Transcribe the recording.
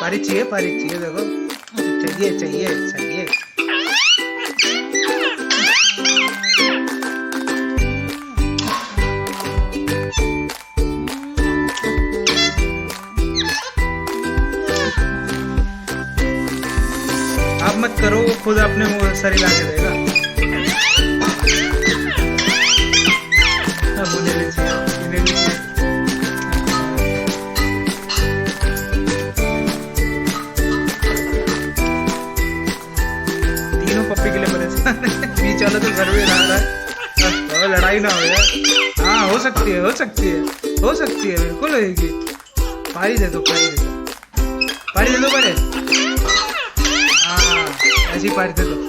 पारी चाहिए देखो, चाहिए। आप मत करो, वो खुद अपने मुंह सरी ला के देगा। मुझे भी चाहिए, इन्हें भी चाहिए। तीनों पप्पी के लिए परेशान है। बीच वाला तो घर में रह रहा है, और लड़ाई ना हो जाए। हाँ हो सकती है, बिल्कुल होगी। पारी दे दो परे। हाँ ऐसी पारी दे दो।